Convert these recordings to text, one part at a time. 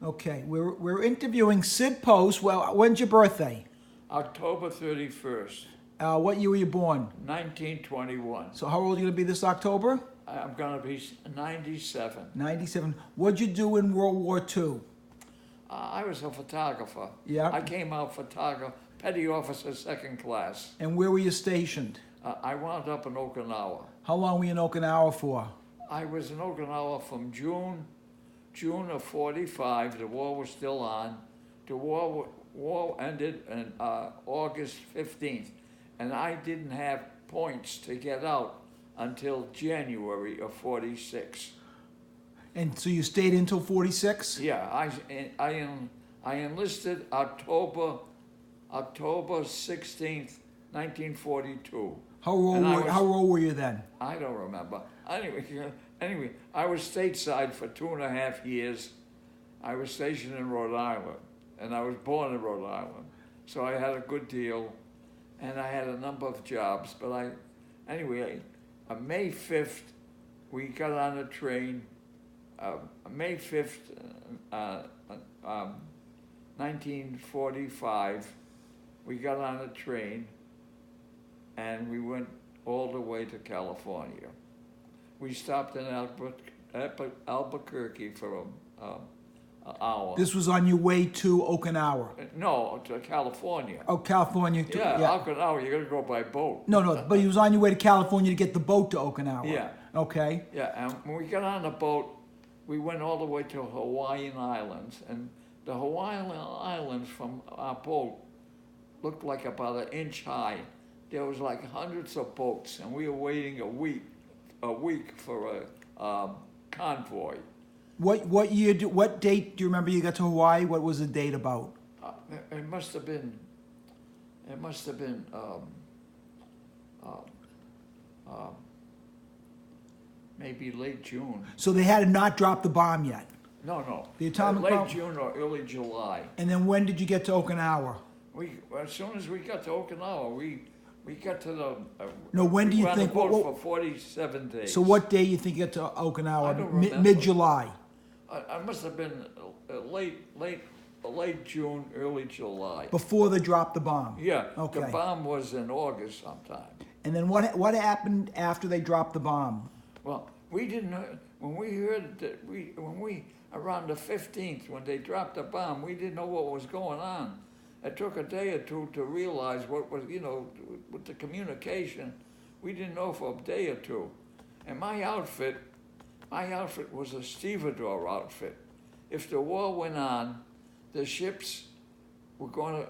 Okay, we're interviewing Sid Post. Well, when's your birthday? October 31st, What year were you born? 1921. So how old are you going to be this October? I'm going to be 97. 97. What'd you do in World War II? I was a photographer. Yeah. I came out photographer, petty officer, second class. And where were you stationed? I wound up in Okinawa. How long were you in Okinawa for? I was in Okinawa from June of 45. The war was still on. The war ended on August 15th, and I didn't have points to get out until January of 46. And so you stayed until 46? Yeah, I enlisted October 16th, 1942. How old were you then? I don't remember. Anyway, I was stateside for 2.5 years. I was stationed in Rhode Island, and I was born in Rhode Island. So I had a good deal, and I had a number of jobs. But on May 5th, we got on a train. May 5th, 1945, we got on a train, and we went all the way to California. We stopped in Albuquerque for an hour. This was on your way to Okinawa? No, to California. Oh, California. Yeah, Okinawa, you got to go by boat. No, but he was on your way to California to get the boat to Okinawa. Yeah. Okay. Yeah, and when we got on the boat, we went all the way to Hawaiian Islands, and the Hawaiian Islands from our boat looked like about 1 inch high. There was like hundreds of boats, and we were waiting a week for a convoy. What year? What date do you remember you got to Hawaii? What was the date about? It must have been maybe late June. So they had not dropped the bomb yet. No. The atomic late bomb. June or early July. And then when did you get to Okinawa? As soon as we got to Okinawa, we got to the. No, when do you think? We were on the boat for 47 days. So what day you think you got to Okinawa? I don't remember. Mid-July. I must have been late June, early July. Before they dropped the bomb. Yeah. Okay. The bomb was in August sometime. And then what happened after they dropped the bomb? Well, we didn't know, when we heard that around the 15th, when they dropped the bomb, we didn't know what was going on. It took a day or two to realize what was, with the communication, we didn't know for a day or two. And my outfit was a stevedore outfit. If the war went on, the ships that were going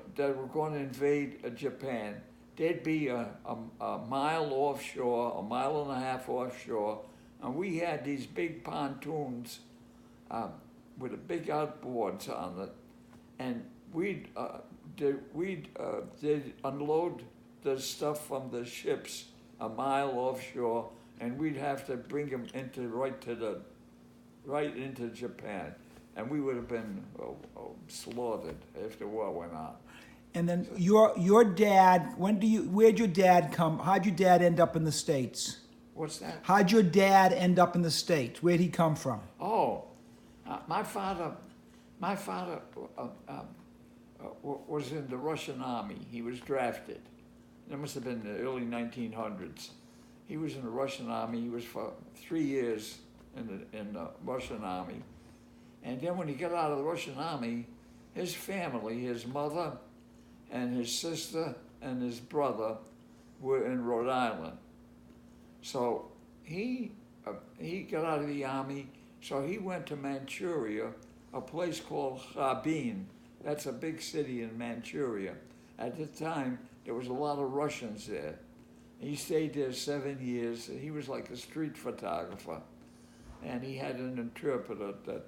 to invade Japan, they'd be a mile offshore, 1.5 miles offshore, and we had these big pontoons with the big outboards on it, and we'd unload the stuff from the ships 1 mile offshore, and we'd have to bring them right into Japan, and we would have been slaughtered if the war went on. And then your dad, where'd your dad come? How'd your dad end up in the States? What's that? How'd your dad end up in the States? Where'd he come from? Oh, my father was in the Russian army. He was drafted. It must have been the early 1900s. He was in the Russian army. He was for 3 years in the Russian army. And then when he got out of the Russian army, his family, his mother and his sister and his brother were in Rhode Island. So he got out of the army, so he went to Manchuria, a place called Harbin. That's a big city in Manchuria. At the time, there was a lot of Russians there. He stayed there 7 years. He was like a street photographer. And he had an interpreter that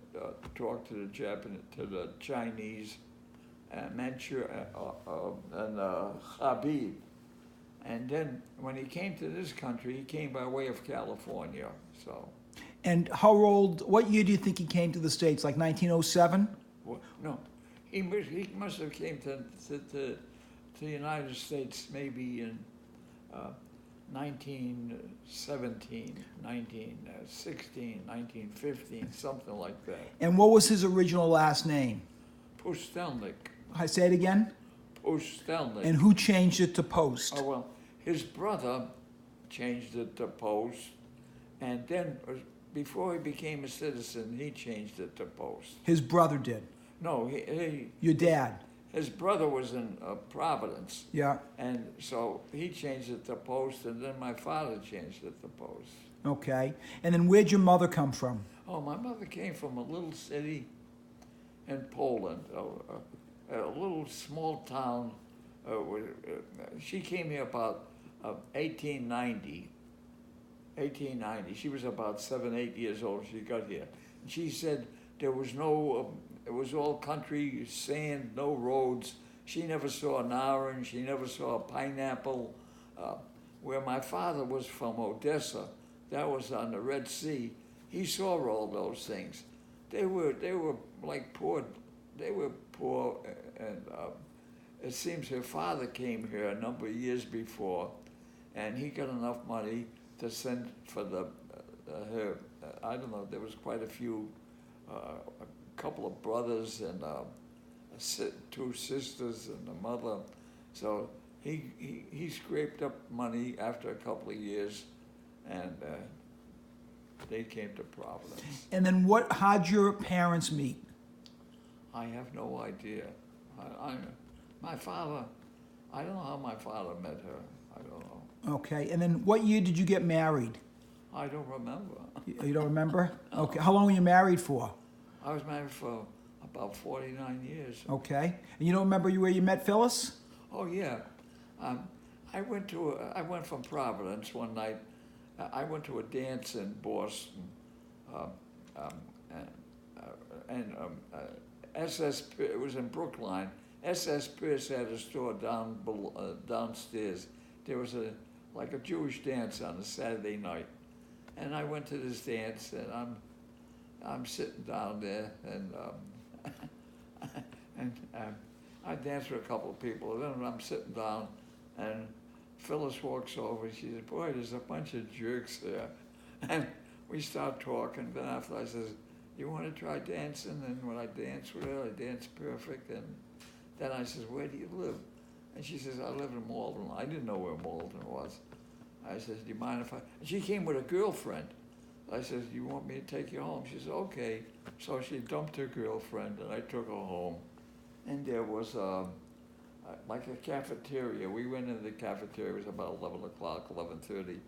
talked to the Chinese, Manchuria, and Habib. And then when he came to this country, he came by way of California. So. And what year do you think he came to the States? Like 1907? No, he must have came to the United States maybe in 1917, 1916, 1915, something like that. And what was his original last name? Postelnik. I say it again. Postelnik. And who changed it to Post? Oh, well, his brother changed it to Post, and then before he became a citizen, he changed it to Post. His brother did. No, Your dad. his brother was in Providence, Yeah. and so he changed it to Post, and then my father changed it to Post. Okay. And then where'd your mother come from? Oh, my mother came from a little city in Poland, a little small town. She came here about 1890. 1890. She was about 7, 8 years old. She got here. And she said there was no, it was all country, sand, no roads. She never saw an orange. She never saw a pineapple. Where my father was from, Odessa, that was on the Red Sea. He saw all those things. They were like poor. They were poor, and it seems her father came here a number of years before, and he got enough money to send for her. I don't know. There was quite a few, a couple of brothers and 2 sisters and a mother. So he scraped up money after a couple of years, and they came to Providence. And then how'd your parents meet? I have no idea. My father, I don't know how my father met her. I don't know. Okay. And then what year did you get married? I don't remember. You don't remember? No. Okay. How long were you married for? I was married for about 49 years. Okay. And you don't remember where you met Phyllis? Oh yeah, I went from Providence one night. I went to a dance in Boston, and SS. It was in Brookline. SS Pierce had a store downstairs. There was like a Jewish dance on a Saturday night, and I went to this dance, and I'm sitting down there, and I danced with a couple of people, and then I'm sitting down, and Phyllis walks over, and she says, "Boy, there's a bunch of jerks there," and we start talking. Then after I says, "You want to try dancing?" And when I danced with her, I danced perfect, and then I says, "Where do you live?" And she says, "I live in Malden." I didn't know where Malden was. I says, "Do you mind if I..." And she came with a girlfriend. I says, "Do you want me to take you home?" She says, "Okay." So she dumped her girlfriend, and I took her home. And there was like a cafeteria. We went into the cafeteria. It was about 11 o'clock, 11:30.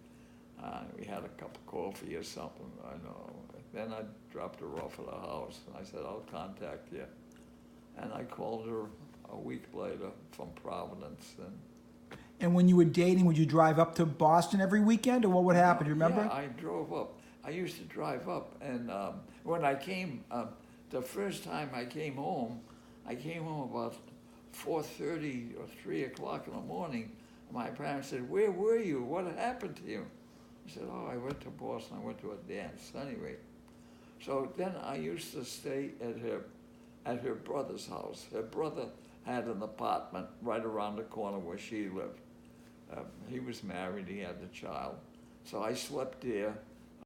We had a cup of coffee or something, I know. Then I dropped her off at the house, and I said, "I'll contact you." And I called her a week later from Providence. And when you were dating, would you drive up to Boston every weekend, or what would happen? Do you remember? Yeah, I drove up. I used to drive up, and when I came, the first time I came home about 4:30 or 3 o'clock in the morning. My parents said, "Where were you? What happened to you?" I said, "Oh, I went to Boston. I went to a dance." Anyway, so then I used to stay at her brother's house. Her brother had an apartment right around the corner where she lived. He was married. He had a child. So I slept there.